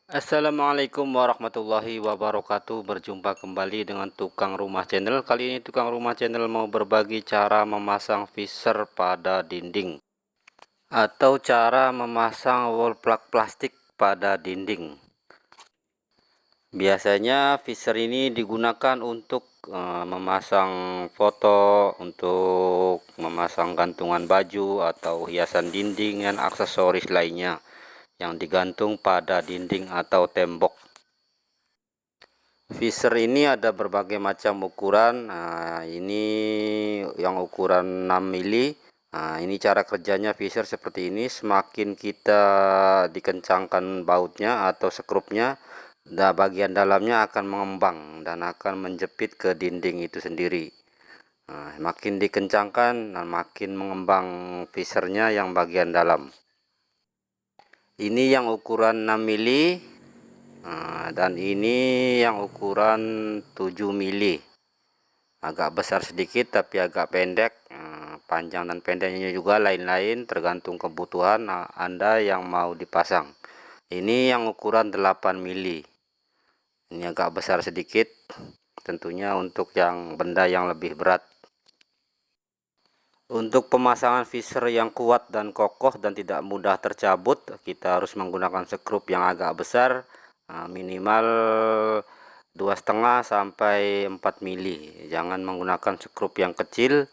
Assalamualaikum warahmatullahi wabarakatuh. Berjumpa kembali dengan Tukang Rumah Channel. Kali ini Tukang Rumah Channel mau berbagi cara memasang visor pada dinding atau cara memasang wall plug plastik pada dinding. Biasanya visor ini digunakan untuk memasang foto, untuk memasang gantungan baju atau hiasan dinding dan aksesoris lainnya yang digantung pada dinding atau tembok. Visor ini ada berbagai macam ukuran. Nah, ini yang ukuran 6 mili. Nah, ini cara kerjanya visor seperti ini. Semakin kita dikencangkan bautnya atau skrupnya, bagian dalamnya akan mengembang dan akan menjepit ke dinding itu sendiri. Nah, makin dikencangkan, makin mengembang visornya yang bagian dalam. Ini yang ukuran 6 mili. Dan ini yang ukuran 7 mili, agak besar sedikit tapi agak pendek. Panjang dan pendeknya juga lain-lain tergantung kebutuhan Anda yang mau dipasang. Ini yang ukuran 8 mili, ini agak besar sedikit, tentunya untuk yang benda yang lebih berat. Untuk pemasangan visor yang kuat dan kokoh dan tidak mudah tercabut, kita harus menggunakan skrup yang agak besar, minimal 2,5 sampai 4 mili. Jangan menggunakan skrup yang kecil.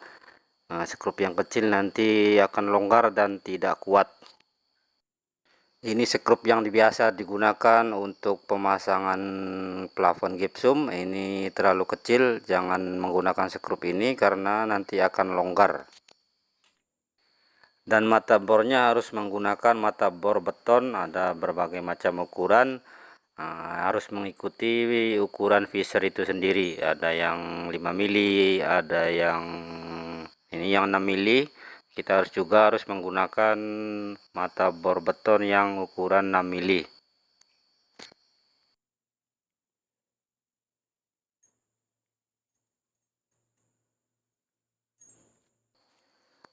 Skrup yang kecil nanti akan longgar dan tidak kuat. Ini skrup yang biasa digunakan untuk pemasangan plafon gipsum. Ini terlalu kecil, jangan menggunakan skrup ini karena nanti akan longgar. Dan mata bornya harus menggunakan mata bor beton, ada berbagai macam ukuran. Harus mengikuti ukuran visor itu sendiri, ada yang 5 mili, ada yang ini yang 6 mili. Kita harus menggunakan mata bor beton yang ukuran 6 mili.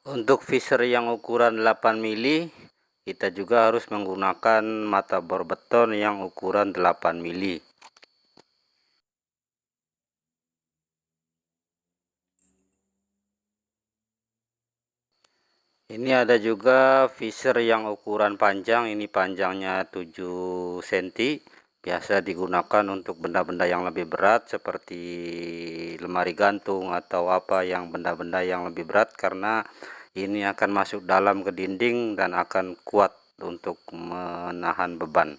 Untuk visor yang ukuran 8 mili, kita juga harus menggunakan mata bor beton yang ukuran 8 mili. Ini ada juga visor yang ukuran panjang, ini panjangnya 7 cm. Biasa digunakan untuk benda-benda yang lebih berat seperti lemari gantung atau apa yang benda-benda yang lebih berat, karena ini akan masuk dalam ke dinding dan akan kuat untuk menahan beban.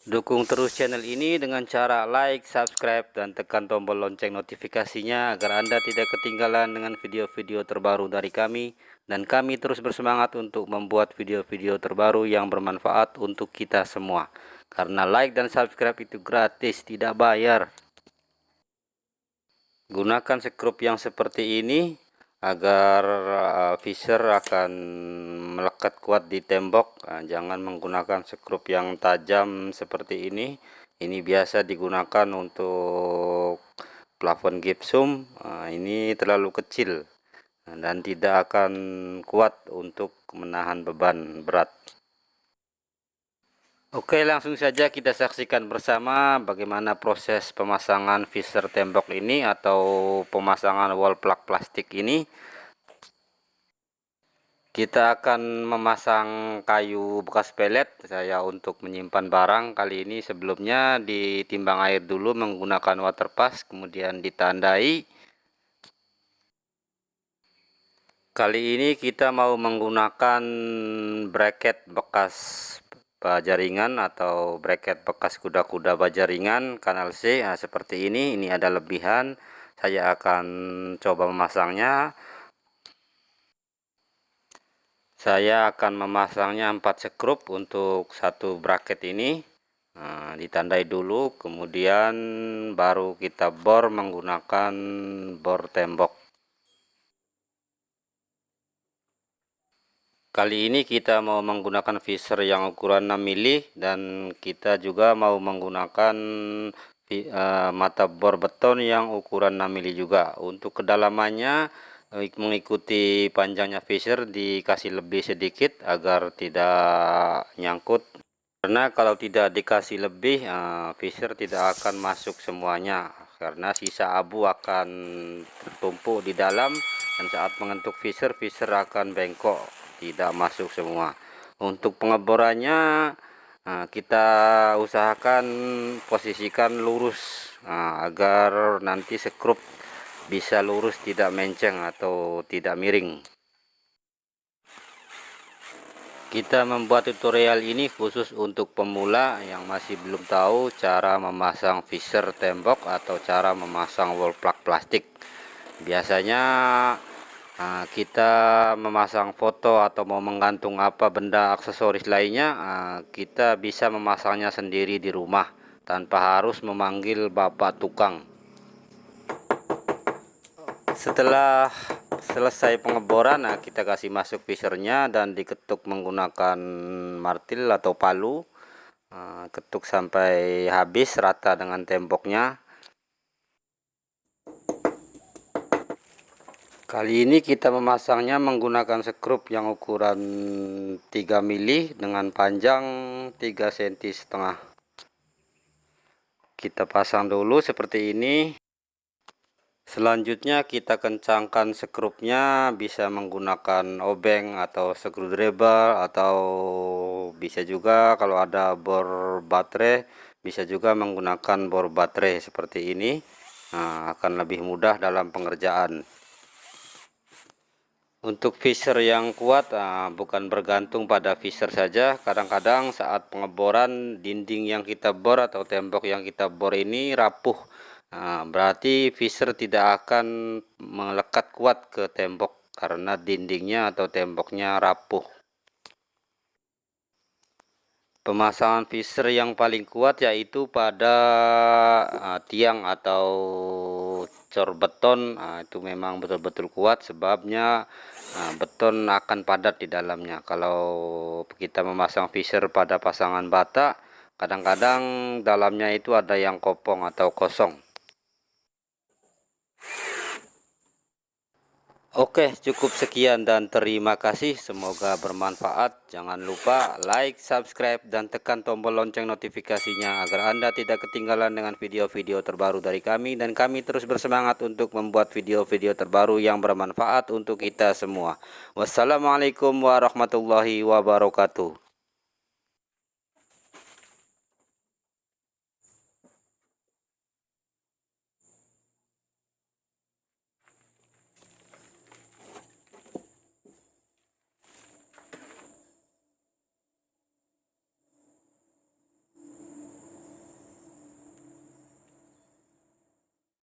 Dukung terus channel ini dengan cara like, subscribe, dan tekan tombol lonceng notifikasinya agar Anda tidak ketinggalan dengan video-video terbaru dari kami. Dan kami terus bersemangat untuk membuat video-video terbaru yang bermanfaat untuk kita semua. Karena like dan subscribe itu gratis, tidak bayar. Gunakan skrup yang seperti ini agar visor akan melekat kuat di tembok. Jangan menggunakan skrup yang tajam seperti ini. Ini biasa digunakan untuk plafon gipsum. Ini terlalu kecil dan tidak akan kuat untuk menahan beban berat. Oke, langsung saja kita saksikan bersama bagaimana proses pemasangan visor tembok ini atau pemasangan wall plug plastik ini. Kita akan memasang kayu bekas pelet saya untuk menyimpan barang. Kali ini sebelumnya ditimbang air dulu menggunakan water pass, kemudian ditandai. Kali ini kita mau menggunakan bracket bekas baja ringan atau bracket bekas kuda-kuda baja ringan kanal C. Seperti ini ada lebihan. Saya akan coba memasangnya. Saya akan memasangnya 4 skrup untuk satu bracket ini. Ditandai dulu, kemudian baru kita bor menggunakan bor tembok. Kali ini kita mau menggunakan visor yang ukuran 6 mili dan kita juga mau menggunakan mata bor beton yang ukuran 6 mili juga. Untuk kedalamannya mengikuti panjangnya fisher dikasih lebih sedikit agar tidak nyangkut, karena kalau tidak dikasih lebih fisher tidak akan masuk semuanya, karena sisa abu akan tertumpuk di dalam, dan saat mengentuk fisher akan bengkok, tidak masuk semua. Untuk pengeborannya kita usahakan posisikan lurus agar nanti skrup bisa lurus, tidak menceng atau tidak miring. Kita membuat tutorial ini khusus untuk pemula yang masih belum tahu cara memasang fisher tembok atau cara memasang wall plug plastik. Biasanya kita memasang foto atau mau menggantung apa benda aksesoris lainnya, kita bisa memasangnya sendiri di rumah tanpa harus memanggil bapak tukang. Setelah selesai pengeboran, kita kasih masuk fishernya dan diketuk menggunakan martil atau palu. Ketuk sampai habis rata dengan temboknya. Kali ini kita memasangnya menggunakan skrup yang ukuran 3 mili dengan panjang 3,5 cm. Kita pasang dulu seperti ini. Selanjutnya kita kencangkan skrupnya, bisa menggunakan obeng atau screwdriver, atau bisa juga kalau ada bor baterai bisa juga menggunakan bor baterai seperti ini. Akan lebih mudah dalam pengerjaan. Untuk fisher yang kuat bukan bergantung pada fisher saja, kadang-kadang saat pengeboran dinding yang kita bor atau tembok yang kita bor ini rapuh. Berarti fisher tidak akan melekat kuat ke tembok karena dindingnya atau temboknya rapuh. Pemasangan fisher yang paling kuat yaitu pada tiang atau cor beton. Itu memang betul-betul kuat, sebabnya beton akan padat di dalamnya. Kalau kita memasang fisher pada pasangan bata, kadang-kadang dalamnya itu ada yang kopong atau kosong. Oke, cukup sekian dan terima kasih. Semoga bermanfaat. Jangan lupa like, subscribe, dan tekan tombol lonceng notifikasinya agar Anda tidak ketinggalan dengan video-video terbaru dari kami, dan kami terus bersemangat untuk membuat video-video terbaru yang bermanfaat untuk kita semua. Wassalamualaikum warahmatullahi wabarakatuh.